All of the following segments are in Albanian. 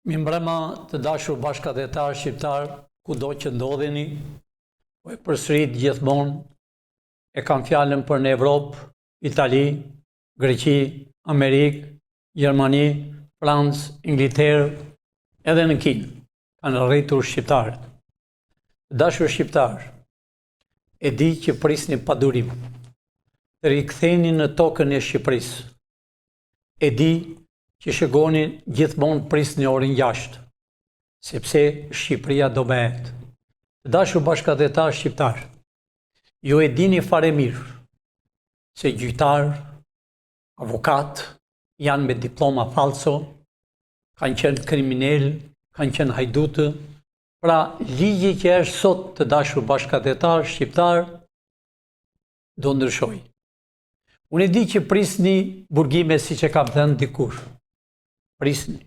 Mimbrema të dashur bashkëdhetar shqiptar, kudo që ndodheni, po e përsërit gjithmonë, e kam fjalën për në Evropë, Itali, Greqi, Amerikë, Gjermani, Francë, Ingilterë, edhe në Kinë, kanë rritur shqiptarët. Të dashur shqiptar, e di që prisni pa durim, të riktheni në tokën e Shqipërisë. E di që shëgoni gjithmonë prisni orën 6, sepse Shqipëria do bëhet. Të dashur bashkëdhetar shqiptar, ju e dini fare mirë se gjyqtar, avokat janë me diploma falso, kanë qenë kriminal, kanë qenë hajdutë. Pra, ligji që është sot, të dashur bashkëdhetar shqiptar, do ndryshojë. Unë e di që prisni burgime si që kam thënë dikur. Prisni.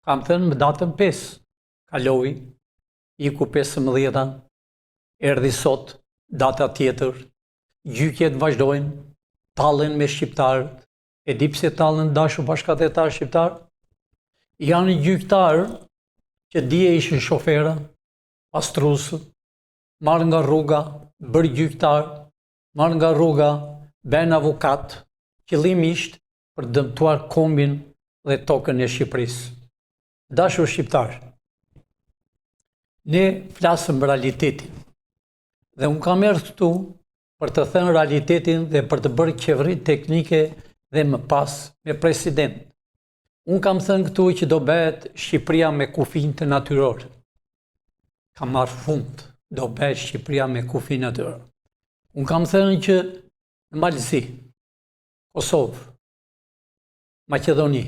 Kam thënë më datën 5. Kaloi, iku 15-a, erdhi sot, data tjetër, gjyqjet vazhdojnë, tallen me shqiptarët. E di pse tallen, dashur bashkëdhetar shqiptar? Janë gjyqtarë që dje ishin shofera, pastrusë, marrë nga rruga, bërë gjyqtar, marrë nga rruga, bën avokat, qëllimisht për dëmtuar kombin dhe tokën e Shqipërisë. Dashur shqiptar, ne flasëm realitetin. Dhe unë kam ardhur këtu për të thënë realitetin dhe për të bërë qeveri teknike dhe më pas me president. Unë kam thënë këtu që do bëhet Shqipëria me kufin të natyror. Kam marrë fund, do bëhet Shqipëria me kufin natyror. Unë kam thënë që në Malëzi, Kosovë, Maqedoni,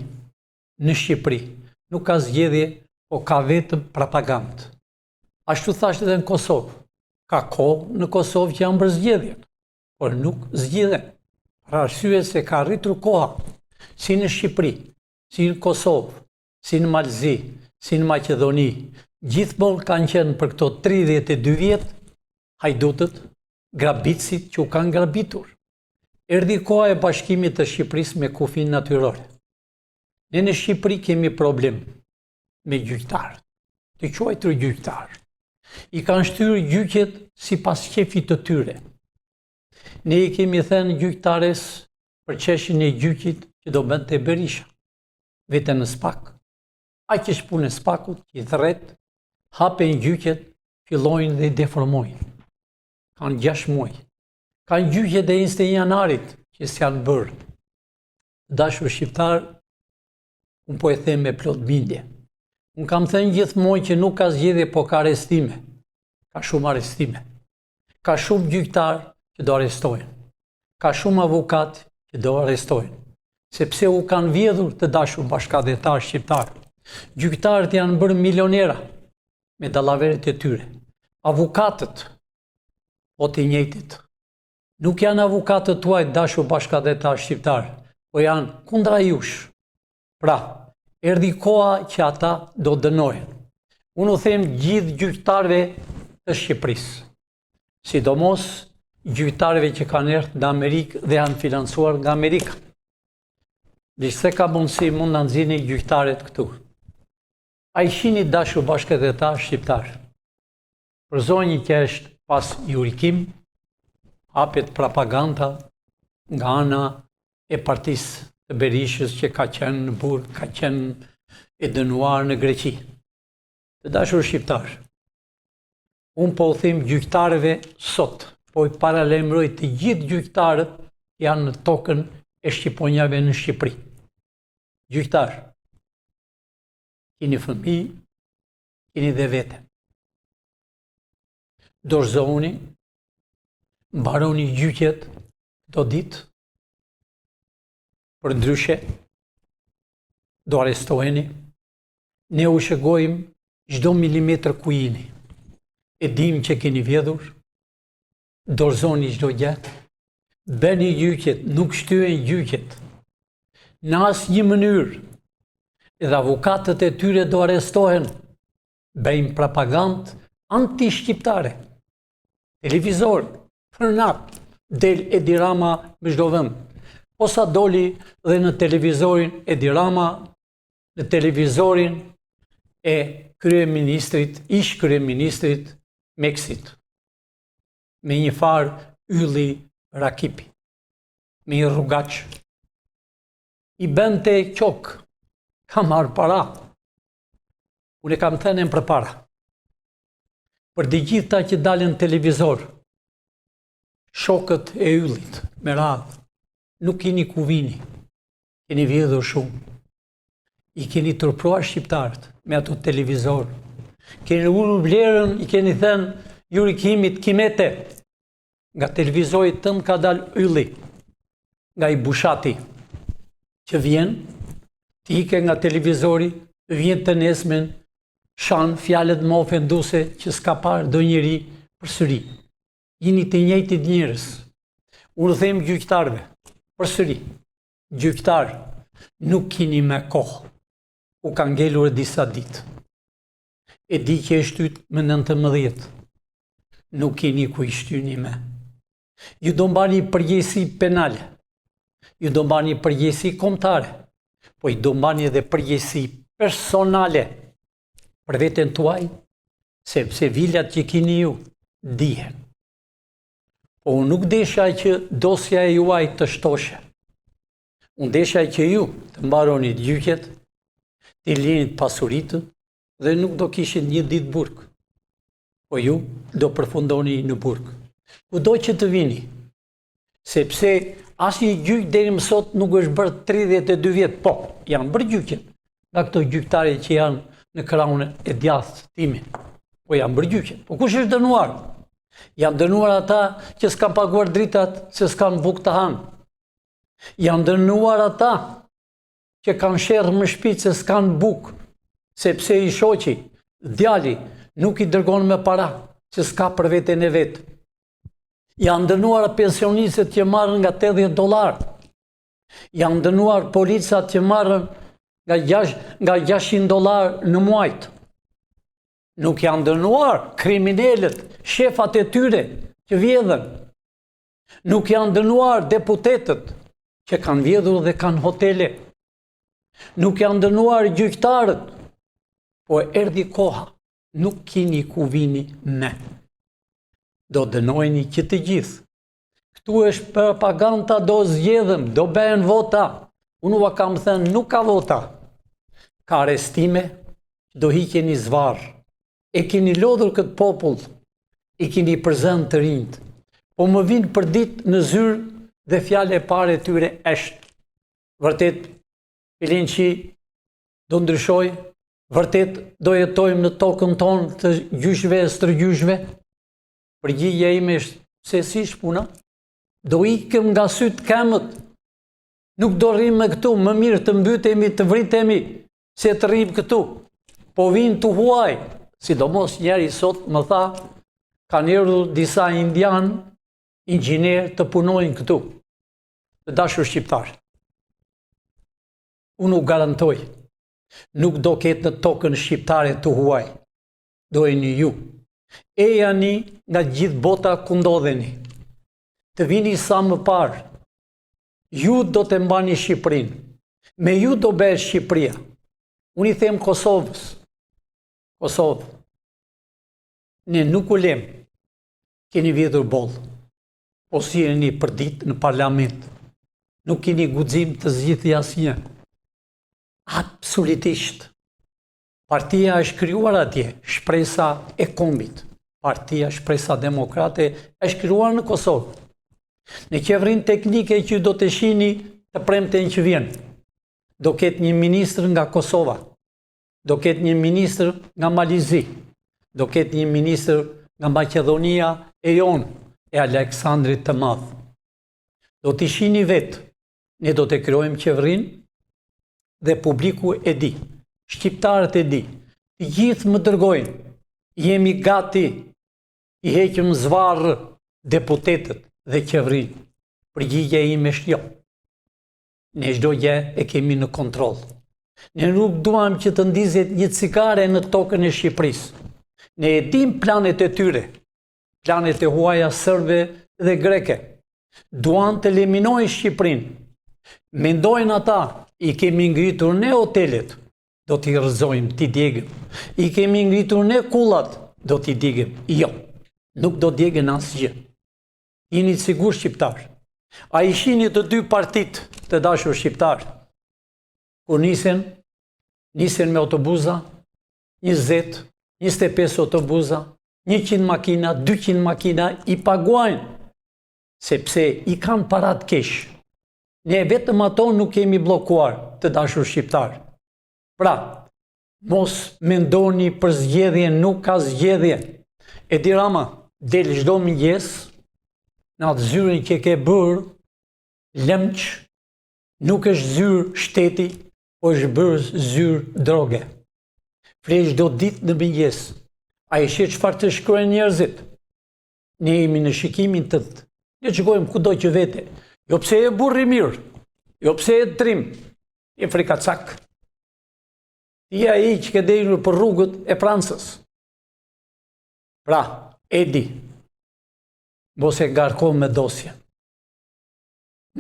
në Shqipëri, nuk ka zgjedhje, po ka vetëm propagandë. Ashtu thashtë edhe në Kosovë. Ka kohë në Kosovë që janë bërë zgjedhjen, por nuk zgjidhen. Për arsye se ka rritur koha, si në Shqipëri, si në Kosovë, si në Malëzi, si në Maqedoni, gjithmonë kanë qenë për këto 32 vjet hajdutët, grabitësit që u kanë grabitur. Erdhi koha e bashkimit të Shqipërisë me kufin natyror. Ne në Shqipëri kemi problem me gjyqtarët, të quajtur gjyqtarë. I kanë shtyrë gjyqjet sipas qefit të tyre. Ne i kemi thënë gjyqtares për çështjen e gjyqit që do bënte Berisha, vetëm në SPAK. Aq është punë e SPAK-ut, që i thret, hapen gjyqjet, fillojnë dhe i deformojnë. Kanë 6 muaj. Kanë gjyqje dhe 21 janarit që s'janë bërë. Dashur shqiptar, unë po e them me plot bindje. Unë kam thënë gjithmonë që nuk ka zgjedhje, po ka arrestime. Ka shumë arrestime. Ka shumë gjyqtar që do arrestojnë. Ka shumë avokat që do arrestojnë. Sepse u kanë vjedhur, të dashur bashkëdhetar shqiptar. Gjyqtarët janë bërë milionera me dallaveret e tyre. Avokatët, po të njëjtit. Nuk janë avokatët tuaj, dashur bashkëdhetar shqiptar, po janë kundra jush. Pra, erdhi koha që ata do dënohen. Unë u them gjithë gjyqtarëve të Shqipërisë, sidomos gjyqtarëve që kanë ardhur nga Amerikë dhe janë financuar nga Amerika. Nëse ka mundësi, mund ta nxjini gjyqtarët këtu. A i shihni, dashur bashkëdhetar shqiptar, për zonjë që është pas jurikim, hapet propaganda nga ana e partisë të Berishës që ka qenë në burg, ka qenë e dënuar në Greqi. Të dashur shqiptar, unë po u them gjyqtarëve sot, po i paralajmëroj të gjithë gjyqtarët janë në tokën e shqiponjave në Shqipëri. Gjyqtar, keni fëmijë, keni dhe vete. Dorëzohuni, mbaroni gjyqjet do ditë, për ndryshe, do arrestoheni. Ne u shëgojmë çdo milimetër ku jeni. E dim që keni vjedhur, dorëzoni çdo gjë, bëni gjyqjet, nuk shtyhen gjyqjet. Në asnjë mënyrë, edhe avokatët e tyre do arrestohen, bëjmë propagandë anti-shqiptare. Televizor, frenat, del Edi Rama me çdo vend. Posa doli dhe në televizorin Edi Rama, në televizorin e kryeministrit, ish kryeministrit Meksit, me një farë Ylli Rakipi, me një rrugaq. I bente qok, ka marrë para. Unë e kam thënë për para. Për të gjitha që dalën televizor, shokët e Yllit, me radhë, nuk keni ku vini, keni vjedhur shumë. I keni turpruar shqiptarët me ato televizor. Keni ulur vlerën, i keni thënë Juri Kimit, Kimete, nga televizori tëmë ka dalë Ylli, nga i Bushati, që vjen, ti ike nga televizori, vjen të nesmen, shanë fjalët më ofenduse që s'ka parë do njëri për sëri. Jini të njëjtit njërës. Unë them gjyqtarëve, për sëri, gjyqtarë, nuk kini me kohë. U ka ngelur disa ditë. E di që e shtyt më 19. Nuk kini ku i shtyni me. Ju do mbani përgjegjësi penale. Ju do mbani përgjegjësi kombëtare. Po i do mbani edhe përgjegjësi personale për veten tuaj, sepse vilat që kini ju dihen. Po unë nuk desha që dosja e juaj të shtoshe. Unë desha që ju të mbaroni gjyqet, të linit pasuritë dhe nuk do kishin një ditë burg. Po ju do përfundoni në burg. Kudo që të vini, sepse asnjë gjyq deri më sot nuk është bërë 32 vjet. Po, janë bërë gjyqet nga këto gjyqtare që janë në krahun e djathtë timin. Po janë bërë gjyqet. Po kush është dënuar? Janë dënuar ata që s'kan paguar dritat, se s'kan bukë të hanë. Janë dënuar ata që kanë sherrë më shpejt se s'kan bukë, sepse i shoqi, djali, nuk i dërgon me para, që s'ka për veten e vetë. Janë dënuar pensionistët që marrën nga $80. Janë dënuar policat që marrën nga $600 në muajt. Nuk janë dënuar kriminalët, shefat e tyre që vjedhen. Nuk janë dënuar deputetët që kanë vjedhur dhe kanë hotele. Nuk janë dënuar gjyqtarët. Po erdhi koha, nuk kini ku vini me. Do dënojni që të gjithë. Këtu është propaganda, do zgjedhëm, do bëhen vota. Unë ua kam thënë, nuk ka vota. Ka arestime, do hiqeni zvarë. E keni lodhur këtë popull, e keni përzënë të rinjt. Po më vinë për ditë në zyrë dhe fjale e pare e tyre është. Vërtet, Ilinçi do ndryshoj, vërtet do jetojmë në tokën tonë të gjyshve e stërgjyshve. Përgjigja ime është se si shpuna, do ikëm nga sytë kemët. Nuk do rrim me këtu, më mirë të mbytemi, të vritemi, se të rrim këtu. Po vinë të huaj, sidomos njeri sot më tha, kanë erdhur disa indian, inxhinier të punojnë këtu. Të dashur shqiptar. Unë u garantoj, nuk do ketë në tokën shqiptare të huaj. Do e një ju. E janë nga gjithë bota ku ndodheni. Të vini sa më parë. Ju do të mbani Shqipërinë. Me ju do bëhet Shqipëria. Unë i them Kosovës. Kosovë. Ne nuk u lem. Keni vjedhur bollë. Po silleni për ditë në parlament. Nuk keni guxim të zgjidhni asnjë. Absolutisht. Partia është krijuar atje, shpresa e kombit. Partia Shpresa Demokrate është krijuar në Kosovë. Në qeverinë teknike që do të shihni të premten që vjen, do ketë një ministër nga Kosova, do ketë një ministër nga Malizi, do ketë një ministër nga Maqedonia e jonë, e Aleksandrit të Madh. Do të shihni vetë, ne do të krijojmë qeverinë dhe publiku e di, shqiptarët e di, të gjithë më dërgojnë, jemi gati, i heqëm zvarë deputetët dhe qeverinë. Përgjigja ime është jo. Ne çdo gjë e kemi në kontroll. Ne nuk duam që të ndizet një cigare në tokën e Shqipërisë. Ne e dim planet e tyre, planet e huaja serbe dhe greke. Duan të eliminojnë Shqipërinë. Mendojnë ata, i kemi ngritur ne hotelet, do t'i rrëzojmë, t'i djegëm. I kemi ngritur ne kullat, do t'i djegëm. Jo, nuk do djegën asgjë. Jeni të sigur shqiptar. A i shini të dy partit të dashur shqiptar, kur nisen me autobuza, 20, 25 autobuza, 100 makina, 200 makina, i paguajnë, sepse i kanë parat kesh. Ne vetëm ato nuk kemi blokuar, të dashur shqiptar. Pra, mos mendoni për zgjedhje, nuk ka zgjedhje. Edi Rama, del çdo mëngjes, në atë zyrën që ke bërë, lëmç, nuk është zyrë shteti, po është bërë zyrë droge. Flesh çdo ditë në mëngjes. A i sheh çfarë të shkruajnë njerëzit? Ne jemi në shikimin tënd. Ne shikojmë kudo që vete. Jo pse e burri mirë, jo pse e trim, e frikacak. Ti ai që ke delur për rrugët e Francës. Pra, Edi, mos e ngarko me dosje.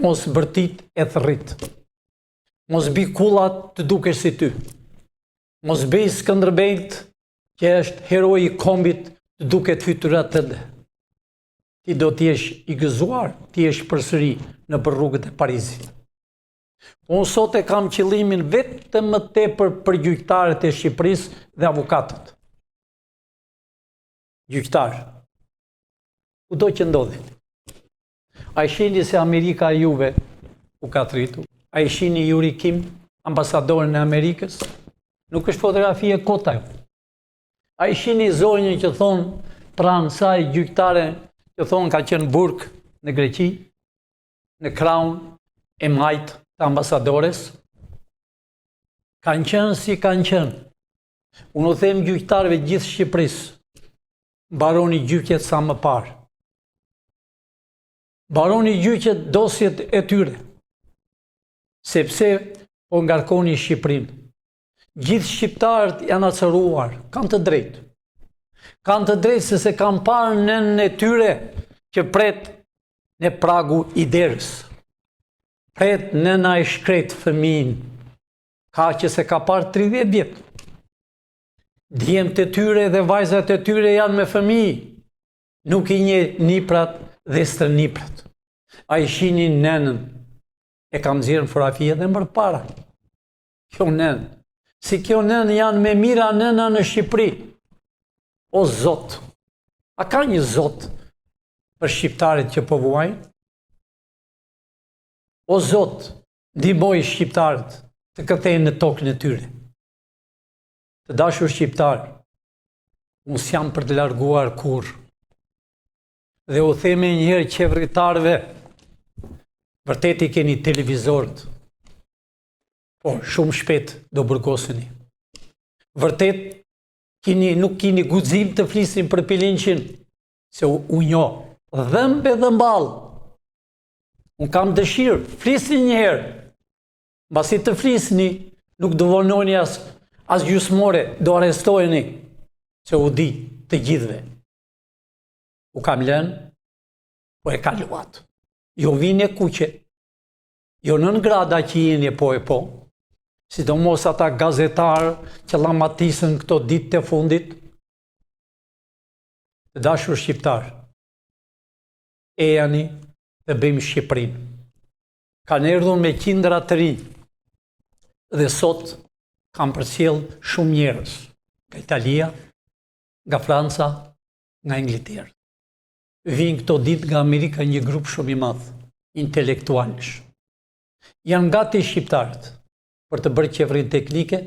Mos bërtit e thërrit. Mos bi kullat të dukesh si ty. Mos bëj Skënderbejt që është heroi i kombit të duket fytyrat tënde. Ti do t'jesh i gëzuar, ti jesh përsëri në për rrugët e Parizit. Unë sot e kam qëllimin vetëm më tepër për gjyqtarët e Shqipërisë dhe avukatët. Gjyqtar, kudo që ndodhi. A i shini se Amerika juve u ka thritur? A i shini Yuri Kim, ambasadorin e Amerikës? Nuk është fotografi e kota ju. A i shini zonjën që thonë pranë saj gjyqtare që thonë ka qenë burg në Greqi, në Crown e majtë të ambasadores? Kanë qenë si kanë qenë. Unë u them gjyqtarëve gjithë Shqipërisë, mbaroni gjyqjet sa më parë. Mbaroni gjyqjet dosjet e tyre, sepse po ngarkoni Shqipërinë. Gjithë shqiptarët janë acëruar, kanë të drejtë. Kanë të drejtë se se kanë parë nënën e tyre që pret në pragu i derës. Pret nëna e shkret fëmijën, ka që se ka parë 30 vjetë. Djemtë e tyre dhe vajzat e tyre janë me fëmijë, nuk i një niprat dhe stërniprat. A i shini nënën, e kam zirën fotografie dhe më para. Kjo nënë, si kjo nënë janë me mira nëna në Shqipëri. O Zot, a ka një Zot për shqiptarit që po vuajnë? O Zot, ndihmoj shqiptarët të kthehen në tokën e tyre. Të dashur shqiptarë, unë s'jam për të larguar kurrë. Dhe u them njëherë qeveritarëve, vërtet i keni televizorët, po shumë shpejt do burgoseni. Vërtet nuk keni guxim të flisni për Pilinçin, se u njoh dhëmbe dhe mballë. Unë kam dëshirë, flisni njëherë. Mbasi të flisni, nuk do vononi as gjysmore, do arrestojeni, se u di të gjithve. U kam lënë, po e kaluat. Jo vini e kuqe, jo nën grada që jeni po e po, sidomos ata gazetarë që llamatisën këto ditë të fundit. Të dashur shqiptar, ejani dhe bëjmë Shqipërinë. Kanë erdhur me qindra të rinj dhe sot kanë përcjell shumë njerëz nga Italia, nga Franca, nga Ingilterë. Vinë këto ditë nga Amerika një grup shumë i madh intelektualësh. Janë gati shqiptarët për të bërë qeverinë teknike,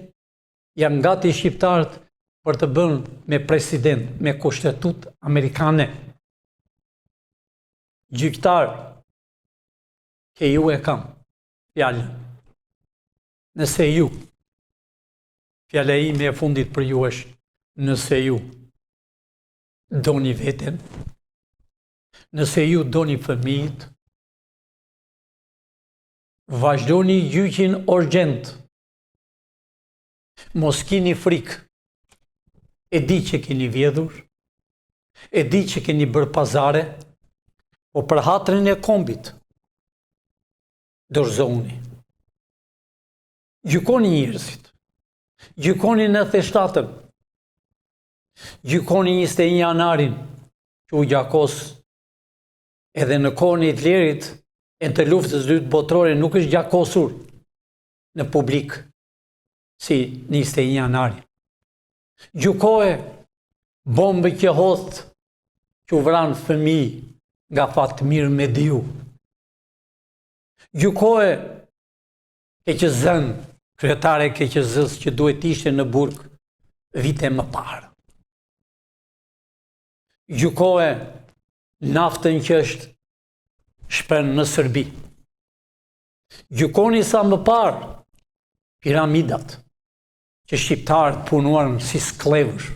janë gati shqiptarët për të bërë me president, me kushtetutë amerikane. Gjyqtar, ke ju e kam fjallën. Nëse ju, fjalla ime e fundit për ju është, nëse ju doni veten, nëse ju doni fëmijët, vazhdoni gjyqin urgjent. Mos keni frikë. E di që keni vjedhur, e di që keni bërë pazare, po për hatrin e kombit, dorëzoni. Gjykoni njerëzit. Gjykoni 97-ën, gjykoni 21 janarin, që u gjakos edhe në kohën e Hitlerit e të luftës dytë botërore nuk është gjakosur në publik si 21 janarin. Gjykoje bombë që host që u vranë fëmijë nga Fatmir Mediu. Gjykoje Keqëzën, kryetare Keqëzës që duhet ishte në burg vite më parë. Gjykoje naftën që është shpen në Serbi. Gjykoni sa më parë piramidat që shqiptarët punuan si sklevësh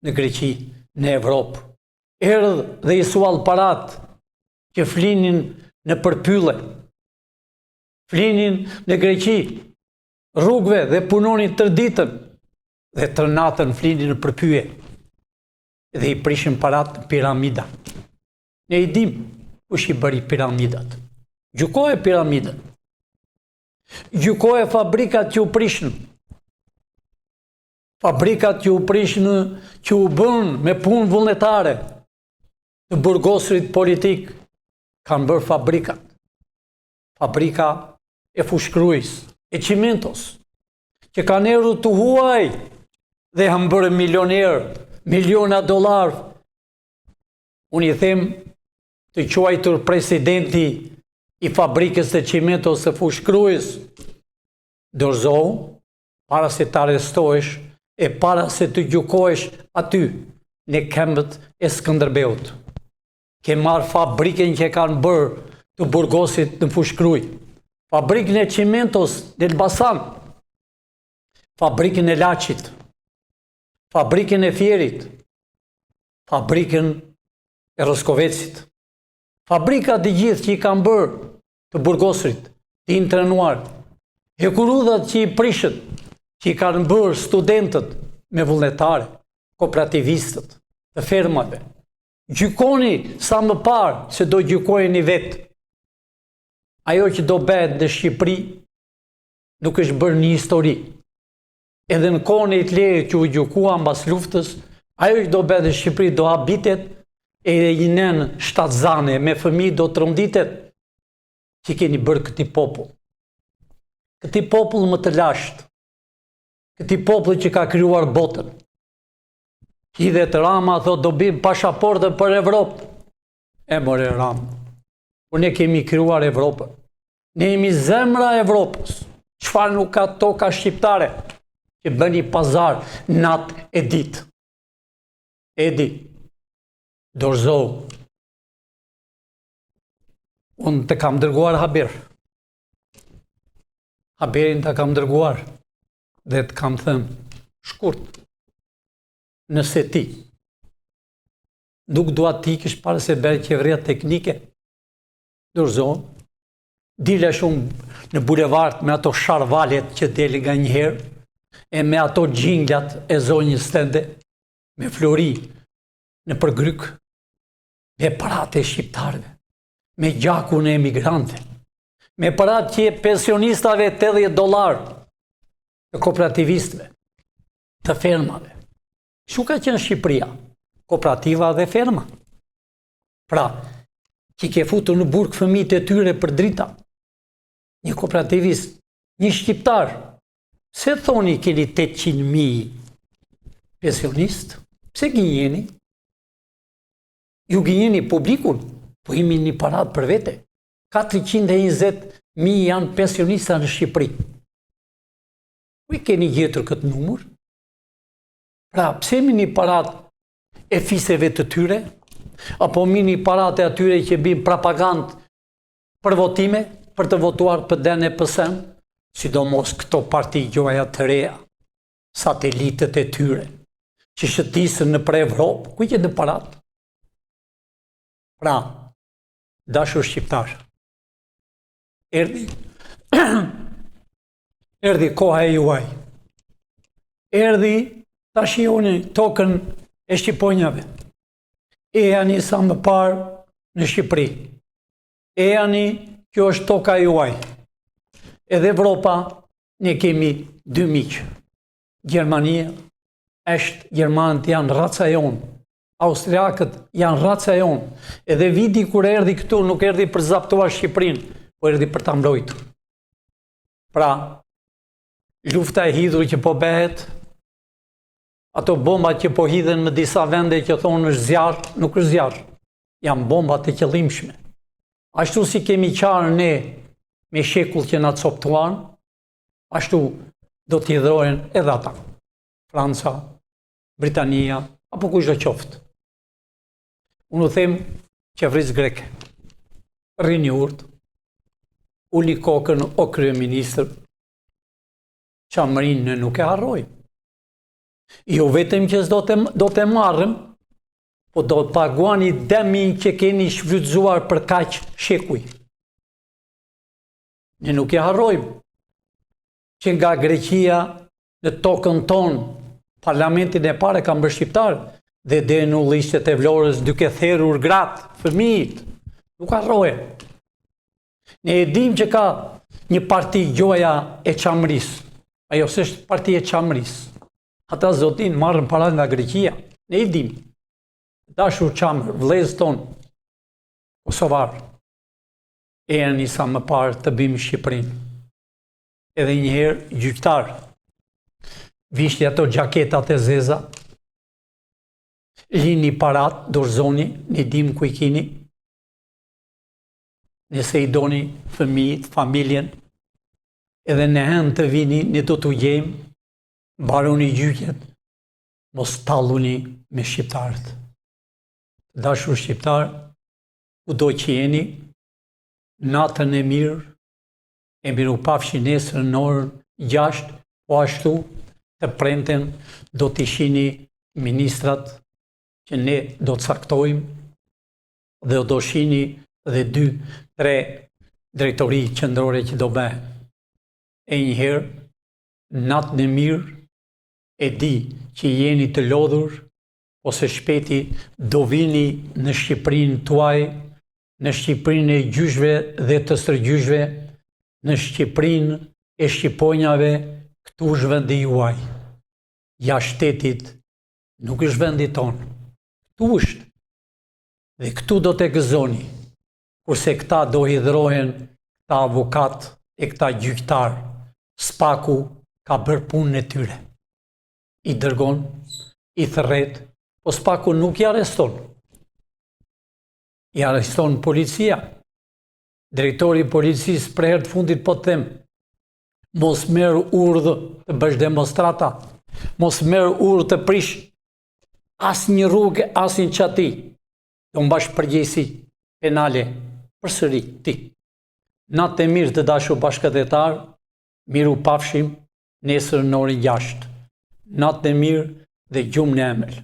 në Greqi, në Evropë. Erdhë dhe i suall parat që flinin në përpylle, flinin në Greqi, rrugëve dhe punonin tër ditën dhe tër natën flinin në përpyje dhe i prishin parat në piramida. Ne i dim kush i bëri piramidat. Gjykoje piramidat. Gjykoje fabrikat që u prishën. Fabrikat që u prishën, që u bën me punë vullnetare të burgosrit politik, kanë bërë fabrikat. Fabrika e fushkruajs, e Cimentos, që kanë erdhur të huaj dhe kanë bërë milioner, miliona dollar. Unë i them të quajtur presidenti i fabrikës të Cimentos së fushkruajs, dorëzohu, para se të arrestohesh e para se të gjykohesh aty në këmbët e Skënderbeut. Ke marrë fabrikën që kanë bërë të burgosit në fushkruj, fabrikën e Cimentos në Elbasan, fabrikën e Laçit, fabrikën e Fierit, fabrikën e Roskovecit, fabrikat të gjithë që i kanë bërë të burgosrit, të intrenuar, hekurudhat që i prishët, që i kanë bërë studentët me vullnetare, kooperativistët, të fermave. Gjykoni sa më parë se do gjykojeni vetë. Ajo që do bëhet në Shqipëri nuk është bërë një histori. Edhe në kohën e Hitlerit që u gjykua mbas luftës, ajo që do bëhet në Shqipëri do habitet e një nën shtatzane me fëmijë do trondittet që keni bërë këtij popull. Këtij popull më të lashtë, këtij popull që ka krijuar botën. Hidhet Rama thot do bim pasaportë për Evropë. E more Rama. Por ne kemi krijuar Evropën. Ne jemi zemra e Evropës. Çfarë nuk ka toka shqiptare që bëni pazar natë e ditë. Edi, dorëzohu. Unë të kam dërguar haber. Haberin të kam dërguar dhe të kam thënë shkurt. Nëse ti nuk dua ti kish para se bërë qeveria teknike, dorëzohu, dile shumë në bulevard me ato sharvalet që deli nga njëherë, e me ato gjinglat e zonjës tënde, me flori në përgryk, me parat e shqiptarëve, me gjakun e emigrante, me parat që e pensionistave $80, të kooperativistëve, të fermave. Shu ka qenë Shqipëria, kooperativa dhe ferma. Pra, që ke futur në burg fëmijët e tyre për drita, një kooperativist, një shqiptar, se thoni keni 800.000 pensionist, pse gënjeni? Ju gënjeni publikun, po imi një parat për vete. 420.000 janë pensionista në Shqipëri. Ku i keni gjetur këtë numër? Pra, pse mi një parat e fiseve të tyre, apo mi një parat e atyre që bim propagand për votime, për të votuar për DNP-sën, sidomos këto parti gjoja të reja, satelitët e tyre, që shëtisën në për Evropë, ku i që në parat? Pra, dashur shqiptar, erdi koha e juaj, erdi ta shihoni tokën e Shqiponjave. E janë sa më parë në Shqipëri. E janë kjo është toka juaj. Edhe Evropa ne kemi dy miqë. Gjermania, Eshtë, Gjermanët janë raca jonë, Austriakët janë raca jonë, edhe viti kur erdhi këtu nuk erdhi për zaptuar Shqipërinë, po erdhi për ta mbrojtur. Pra, lufta e hidhur që po bëhet, ato bombat që po hidhen në disa vende që thonë është zjarr, nuk është zjarr, janë bomba të qëllimshme. Ashtu si kemi qarë ne me shekull që na coptuan, ashtu do t'i hidhrohen edhe ata. Franca, Britania, apo kushdo qoftë. Unë u them qeverisë greke, rrini urt, uli kokën o kryeministër, qamërinë ne nuk e harrojmë. Jo vetëm që do të marrëm, po do të paguani demin që keni shfrytzuar për kaq shekuj. Ne nuk e harrojmë që nga Greqia në tokën tonë, parlamentin e parë ka bërë shqiptar dhe deri në ulliqet e Vlorës duke therrur gratë, fëmijët. Nuk harrohen. Ne e dim që ka një parti gjoja e qamërisë. Ajo s'është parti e qamërisë. Ata zotin marrën para nga Greqia. Ne i dim. Dashur qamër, vëllezër tonë, kosovar, erni sa më parë të bëjmë Shqipërinë. Edhe njëherë gjyqtar, vishni ato gjaketat e zeza, lini parat, dorëzoni, ne dim ku i kini, nëse i doni fëmijët, familjen, edhe në hend të vini, ne do t'u gjejmë, mbaroni gjyqjet, mos talluni me shqiptarët. Dashur shqiptar, kudo që jeni, natën e mirë, e miru pafshi nesër në orën 6, po ashtu të premten do t'i shihni ministrat që ne do të caktojmë dhe do shihni dhe 2-3 drejtori qendrore që do bëhen. E njëherë, natën e mirë, e di që jeni të lodhur, ose shpeti do vini në Shqipërinë tuaj, në Shqipërinë e gjyshve dhe të stërgjyshve, në Shqipërinë e shqiponjave, këtu është vendi juaj. Jashtë shtetit nuk është vendi tonë. Këtu është. Dhe këtu do të gëzoni, kurse këta do hidhrohen, këta avokat e këta gjyqtar, spaku ka bërë punën e tyre. I dërgon, i thërret, po spaku nuk i arreston. I arreston policia. Drejtori i policisë për herë të fundit po të them, mos merr urdhë të bësh demonstrata, mos merr urdhë të prish asnjë rrugë, asnjë çati. Do mbash përgjegjësi penale përsëri ti. Natë e mirë të dashur bashkëdhetar, miru pafshim nesër në orën 6. Natë e mirë dhe gjumë në emër.